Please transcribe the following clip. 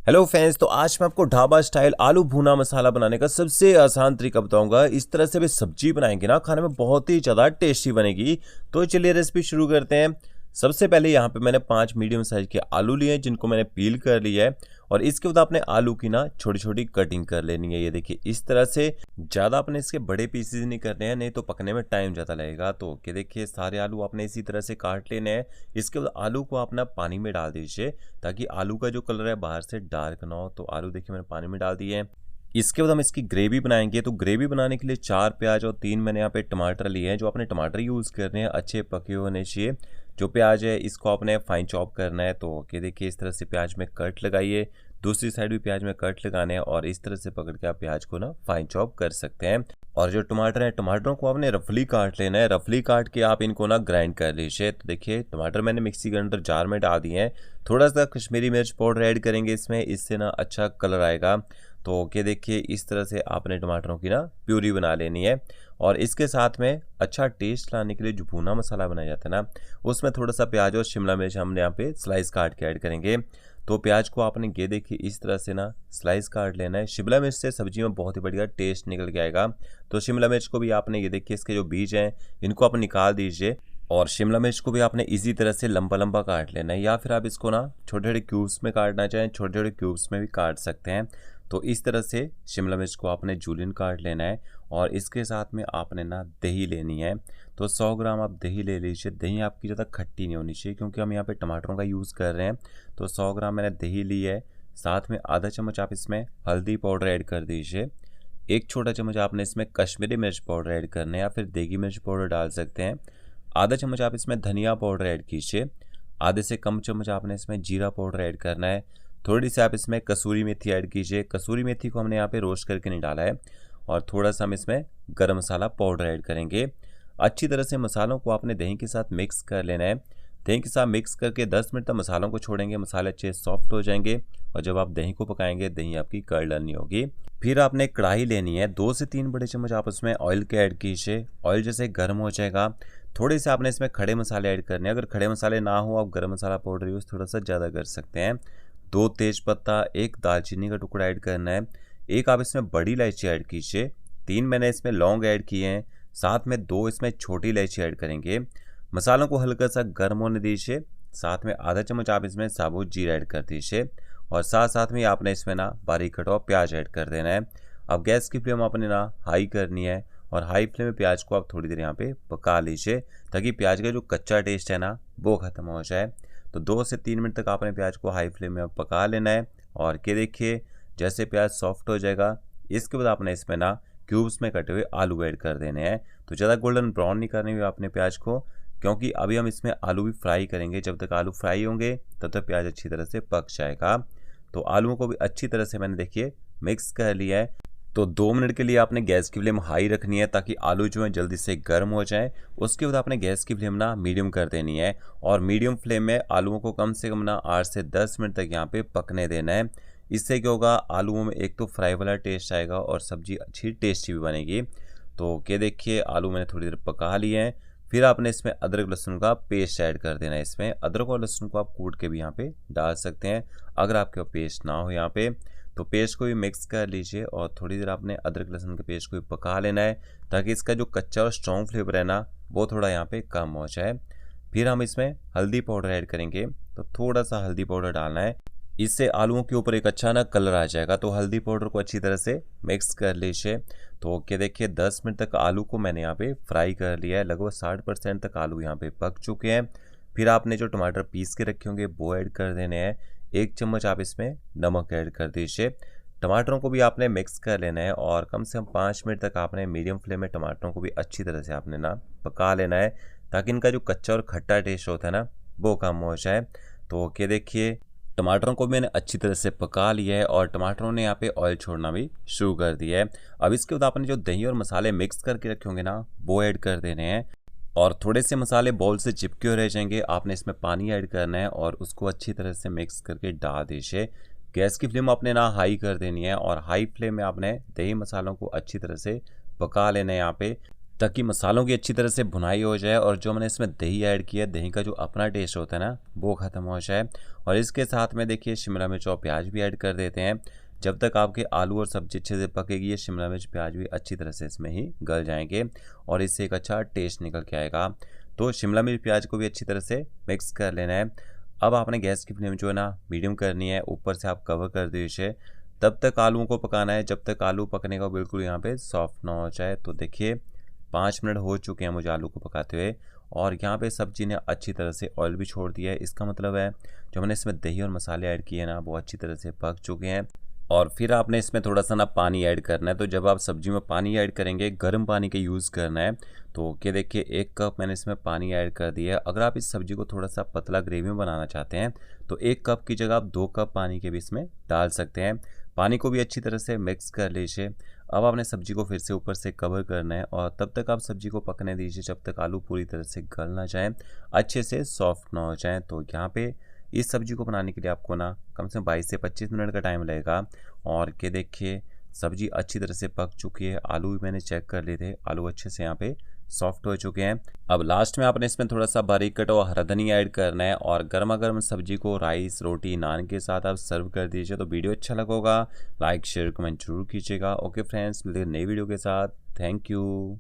Hello friends, तो आज मैं आपको ढाबा स्टाइल आलू भुना मसाला बनाने का सबसे आसान तरीका बताऊंगा। इस तरह से भी सब्जी बनाएंगे ना, खाने में बहुत ही ज़्यादा टेस्टी बनेगी। तो चलिए रेसिपी शुरू करते हैं। सबसे पहले यहाँ पे मैंने 5 मीडियम साइज के आलू लिए हैं, जिनको मैंने पील कर लिया है। और इसके बाद आपने आलू की ना छोटी छोटी कटिंग कर लेनी है। ये देखिए इस तरह से। ज़्यादा अपने इसके बड़े पीसेज नहीं करने हैं, नहीं तो पकने में टाइम ज़्यादा लगेगा। तो कि देखिए सारे आलू आपने इसी तरह से काट लेने हैं। इसके बाद आलू को आप ना पानी में डाल दीजिए, ताकि आलू का जो कलर है बाहर से डार्क ना हो। तो आलू देखिए मैंने पानी में डाल दिए हैं। इसके बाद हम इसकी ग्रेवी बनाएंगे। तो ग्रेवी बनाने के लिए 4 प्याज और 3 मैंने यहाँ पे टमाटर लिए हैं। जो आपने टमाटर यूज़ करने हैं अच्छे पके होने चाहिए। जो प्याज है इसको आपने फाइन चॉप करना है। तो कि देखिए इस तरह से प्याज में कट लगाइए, दूसरी साइड भी प्याज में कट लगाने हैं और इस तरह से पकड़ के आप प्याज को ना फाइन चॉप कर सकते हैं। और जो टमाटर है, टमाटरों को आपने रफली काट लेना है। रफली काट के आप इनको ना ग्राइंड कर लीजिए। तो देखिए टमाटर मैंने मिक्सी के अंदर जार में डाल दिए हैं। थोड़ा सा कश्मीरी मिर्च पाउडर ऐड करेंगे इसमें, इससे ना अच्छा कलर आएगा। तो कि देखिए इस तरह से आपने टमाटरों की ना प्यूरी बना लेनी है। और इसके साथ में अच्छा टेस्ट लाने के लिए जो भुना मसाला बनाया जाता है ना, उसमें थोड़ा सा प्याज और शिमला मिर्च हमने यहाँ पे स्लाइस काट के ऐड करेंगे। तो प्याज को आपने ये देखिए इस तरह से ना स्लाइस काट लेना है। शिमला मिर्च से सब्जी में बहुत ही बढ़िया टेस्ट निकल के आएगा। तो शिमला मिर्च को भी आपने ये देखिए इसके जो बीज हैं इनको आप निकाल दीजिए। और शिमला मिर्च को भी आपने इसी तरह से लंबा लंबा काट लेना है, या फिर आप इसको ना छोटे छोटे क्यूब्स में काटना चाहें, छोटे छोटे क्यूब्स में भी काट सकते हैं। तो इस तरह से शिमला मिर्च को आपने जूलियन काट लेना है। और इसके साथ में आपने ना दही लेनी है। तो 100 ग्राम आप दही ले लीजिए। दही आपकी ज़्यादा खट्टी नहीं होनी चाहिए, क्योंकि हम यहाँ पे टमाटरों का यूज़ कर रहे हैं। तो 100 ग्राम मैंने दही ली है। साथ में आधा चम्मच आप इसमें हल्दी पाउडर ऐड कर दीजिए। एक छोटा चम्मच आपने इसमें कश्मीरी मिर्च पाउडर ऐड करना है, या फिर देगी मिर्च पाउडर डाल सकते हैं। आधा चम्मच आप इसमें धनिया पाउडर ऐड कीजिए। आधे से कम चम्मच आपने इसमें जीरा पाउडर ऐड करना है। थोड़ी सी आप इसमें कसूरी मेथी ऐड कीजिए। कसूरी मेथी को हमने यहाँ पे रोस्ट करके नहीं डाला है। और थोड़ा सा हम इसमें गरम मसाला पाउडर ऐड करेंगे। अच्छी तरह से मसालों को आपने दही के साथ मिक्स कर लेना है। दही के साथ मिक्स करके 10 मिनट तक मसालों को छोड़ेंगे। मसाले अच्छे सॉफ्ट हो जाएंगे। और जब आप दही को पकाएंगे, दही आपकी कर्डल नहीं होगी। फिर आपने कढ़ाई लेनी है। 2 से 3 बड़े चम्मच आप उसमें ऑयल के ऐड कीजिए। ऑयल जैसे गर्म हो जाएगा, थोड़े से आपने इसमें खड़े मसाले ऐड करने हैं। अगर खड़े मसाले ना हो, आप गरम मसाला पाउडर यूज़ थोड़ा सा ज़्यादा कर सकते हैं। 2 तेज पत्ता, 1 दालचीनी का टुकड़ा ऐड करना है। 1 आप इसमें बड़ी इलायची ऐड कीजिए। 3 मैंने इसमें लौंग ऐड किए हैं। साथ में 2 इसमें छोटी इलायची ऐड करेंगे। मसालों को हल्का सा गर्म होने दीजिए। साथ में आधा चम्मच आप इसमें साबुत जीरा ऐड कर दीजिए। और साथ साथ में आपने इसमें ना बारीक कटा हुआ प्याज ऐड कर देना है। अब गैस की फ्लेम आपने ना हाई करनी है। और हाई फ्लेम में प्याज को आप थोड़ी देर यहाँ पे पका लीजिए, ताकि प्याज का जो कच्चा टेस्ट है ना वो ख़त्म हो जाए। तो 2 से 3 मिनट तक आपने प्याज को हाई फ्लेम में पका लेना है। और कि देखिए जैसे प्याज सॉफ्ट हो जाएगा, इसके बाद आपने इसमें ना क्यूब्स में कटे हुए आलू ऐड कर देने हैं। तो ज़्यादा गोल्डन ब्राउन नहीं करनी हुई आपने प्याज को, क्योंकि अभी हम इसमें आलू भी फ्राई करेंगे। जब तक आलू फ्राई होंगे तब तक प्याज अच्छी तरह से पक जाएगा। तो आलूओं को भी अच्छी तरह से मैंने देखिए मिक्स कर लिया है। तो 2 मिनट के लिए आपने गैस की फ्लेम हाई रखनी है, ताकि आलू जो है जल्दी से गर्म हो जाए। उसके बाद आपने गैस की फ्लेम ना मीडियम कर देनी है। और मीडियम फ्लेम में आलूओं को कम से कम ना 8 से 10 मिनट तक यहाँ पे पकने देना है। इससे क्या होगा, आलूओं में एक तो फ्राई वाला टेस्ट आएगा और सब्जी अच्छी टेस्टी भी बनेगी। तो क्या देखिए आलू मैंने थोड़ी देर पका लिए हैं। फिर आपने इसमें अदरक लहसुन का पेस्ट ऐड कर देना है। इसमें अदरक और लहसुन को आप कूट के भी यहाँ पे डाल सकते हैं, अगर आपके पेस्ट ना हो यहाँ पे। तो पेस्ट को भी मिक्स कर लीजिए और थोड़ी देर आपने अदरक लहसुन के पेस्ट को भी पका लेना है, ताकि इसका जो कच्चा और स्ट्रॉन्ग फ्लेवर है ना वो थोड़ा यहाँ पे कम हो जाए। फिर हम इसमें हल्दी पाउडर ऐड करेंगे। तो थोड़ा सा हल्दी पाउडर डालना है, इससे आलूओं के ऊपर एक अच्छा ना कलर आ जाएगा। तो हल्दी पाउडर को अच्छी तरह से मिक्स कर लीजिए। तो क्या देखिए 10 मिनट तक आलू को मैंने यहाँ पे फ्राई कर लिया है। लगभग 60% तक आलू यहाँ पे पक चुके हैं। फिर आपने जो टमाटर पीस के रखे होंगे वो ऐड कर देने हैं। 1 चम्मच आप इसमें नमक ऐड कर दीजिए। टमाटरों को भी आपने मिक्स कर लेना है और कम से कम 5 मिनट तक आपने मीडियम फ्लेम में टमाटरों को भी अच्छी तरह से आपने ना पका लेना है, ताकि इनका जो कच्चा और खट्टा टेस्ट होता है ना वो कम हो जाए। तो क्या देखिए टमाटरों को भी मैंने अच्छी तरह से पका लिया है और टमाटरों ने यहाँ पे ऑयल छोड़ना भी शुरू कर दिया है। अब इसके बाद आपने जो दही और मसाले मिक्स करके रखे होंगे ना वो ऐड कर देने हैं। और थोड़े से मसाले बाउल से चिपके हुए रह जाएंगे, आपने इसमें पानी ऐड करना है और उसको अच्छी तरह से मिक्स करके डाल दीजिए। गैस की फ्लेम आपने ना हाई कर देनी है और हाई फ्लेम में आपने दही मसालों को अच्छी तरह से पका लेना है यहाँ पे। ताकि मसालों की अच्छी तरह से भुनाई हो जाए और जो मैंने इसमें दही ऐड किया है, दही का जो अपना टेस्ट होता है ना वो ख़त्म हो जाए। और इसके साथ में देखिए शिमला मिर्च और प्याज भी ऐड कर देते हैं। जब तक आपके आलू और सब्जी अच्छे से पकेगी, ये शिमला मिर्च प्याज भी अच्छी तरह से इसमें ही गल जाएंगे और इससे एक अच्छा टेस्ट निकल के आएगा। तो शिमला मिर्च प्याज को भी अच्छी तरह से मिक्स कर लेना है। अब आपने गैस की फ्लेम जो है ना मीडियम करनी है, ऊपर से आप कवर कर दीजिए। तब तक आलूओं को पकाना है जब तक आलू पकने का बिल्कुल यहाँ पे सॉफ्ट ना हो जाए। तो देखिए 5 मिनट हो चुके हैं मुझे आलू को पकाते हुए और यहाँ पे सब्जी ने अच्छी तरह से ऑयल भी छोड़ दिया है। इसका मतलब है जो मैंने इसमें दही और मसाले ऐड किए हैं ना वो अच्छी तरह से पक चुके हैं। और फिर आपने इसमें थोड़ा सा ना पानी ऐड करना है। तो जब आप सब्जी में पानी ऐड करेंगे, गर्म पानी का यूज़ करना है। तो क्या देखिए 1 कप मैंने इसमें पानी ऐड कर दिया है। अगर आप इस सब्जी को थोड़ा सा पतला ग्रेवी में बनाना चाहते हैं तो 1 कप की जगह आप 2 कप पानी के भी इसमें डाल सकते हैं। पानी को भी अच्छी तरह से मिक्स कर लीजिए। अब आपने सब्जी को फिर से ऊपर से कवर करना है और तब तक आप सब्जी को पकने दीजिए जब तक आलू पूरी तरह से गल ना जाए, अच्छे से सॉफ्ट ना हो जाए। तो यहाँ पे इस सब्जी को बनाने के लिए आपको ना कम से कम 22 से 25 मिनट का टाइम लगेगा। और के देखिए सब्जी अच्छी तरह से पक चुकी है। आलू भी मैंने चेक कर लिए थे, आलू अच्छे से यहाँ पे सॉफ्ट हो चुके हैं। अब लास्ट में आपने इसमें थोड़ा सा बारीक कटा हुआ हरा धनिया ऐड करना है और गर्मा गर्म सब्जी को राइस, रोटी, नान के साथ आप सर्व कर दीजिए। तो वीडियो अच्छा लगा होगा, लाइक शेयर कमेंट जरूर कीजिएगा। ओके फ्रेंड्स, मिलते हैं नई वीडियो के साथ। Thank you.